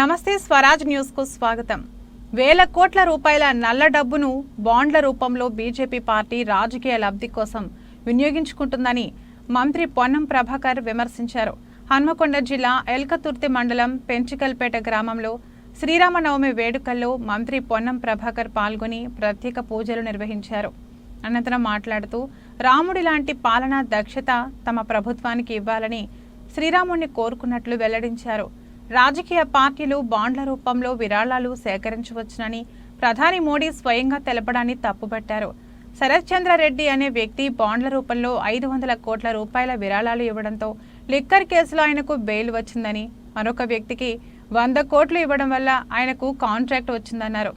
నమస్తే స్వరాజ్ న్యూస్ కు స్వాగతం. వేల కోట్ల రూపాయల నల్ల డబ్బును బాండ్ల రూపంలో బీజేపీ పార్టీ రాజకీయ లబ్ధి కోసం వినియోగించుకుంటుందని మంత్రి పొన్నం ప్రభాకర్ విమర్శించారు. హన్మకొండ జిల్లా ఎల్కతుర్తి మండలం పెంచికల్పేట గ్రామంలో శ్రీరామనవమి వేడుకల్లో మంత్రి పొన్నం ప్రభాకర్ పాల్గొని ప్రత్యేక పూజలు నిర్వహించారు. అనంతరం మాట్లాడుతూ రాముడి లాంటి పాలనా దక్షత తమ ప్రభుత్వానికి ఇవ్వాలని శ్రీరాముడిని కోరుకున్నట్లు వెల్లడించారు. రాజకీయ పార్టీలు బాండ్ల రూపంలో విరాళాలు సేకరించవచ్చునని ప్రధాని మోడీ స్వయంగా తెలపడాన్ని తప్పుపట్టారు. శరత్ చంద్ర రెడ్డి అనే వ్యక్తి బాండ్ల రూపంలో 500 కోట్ల రూపాయల విరాళాలు ఇవ్వడంతో లిక్కర్ కేసులో ఆయనకు బెయిల్ వచ్చిందని, మరొక వ్యక్తికి 100 కోట్లు ఇవ్వడం వల్ల ఆయనకు కాంట్రాక్ట్ వచ్చిందన్నారు.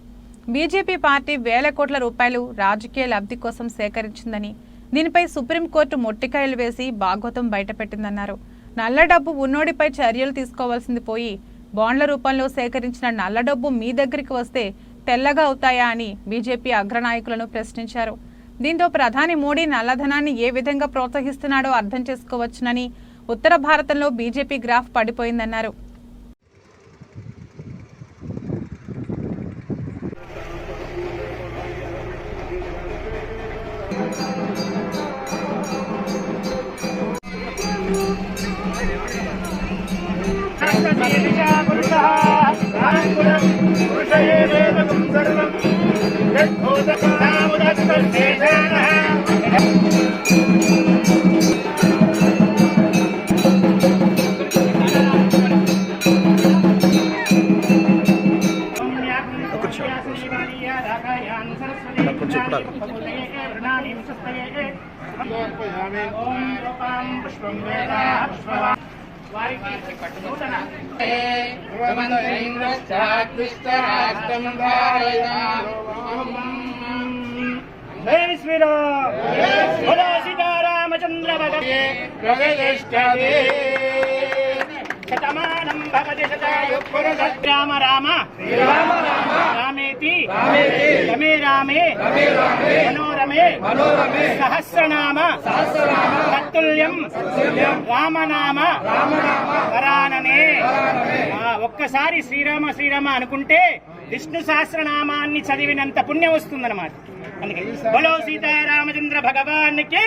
బీజేపీ పార్టీ వేల కోట్ల రూపాయలు రాజకీయ లబ్ధి కోసం సేకరించిందని, దీనిపై సుప్రీంకోర్టు మొట్టికాయలు వేసి భాగవతం బయటపెట్టిందన్నారు. నల్ల డబ్బు ఉన్నోడిపై చర్యలు తీసుకోవాల్సింది పోయి బాండ్ల రూపంలో సేకరించిన నల్ల డబ్బు మీ దగ్గరికి వస్తే తెల్లగా అవుతాయా అని బీజేపీ అగ్రనాయకులను ప్రశ్నించారు. దీంతో ప్రధాని మోడీ నల్లధనాన్ని ఏ విధంగా ప్రోత్సహిస్తున్నాడో అర్థం చేసుకోవచ్చునని, ఉత్తర భారతంలో బీజేపీ గ్రాఫ్ పడిపోయిందన్నారు. सीतारामचंद्र शतमानं भवति शतायुः पुरुषः राम राम रामेति रमे रामे मनोरमे सहस्रनाम तत्तुल्यं రామనామ వరాననే. ఒక్కసారి శ్రీరామ శ్రీరామ అనుకుంటే విష్ణు సహస్రనామాన్ని చదివినంత పుణ్యం వస్తుందన్నమాట. అందుకే బలో సీతారామచంద్ర భగవానికి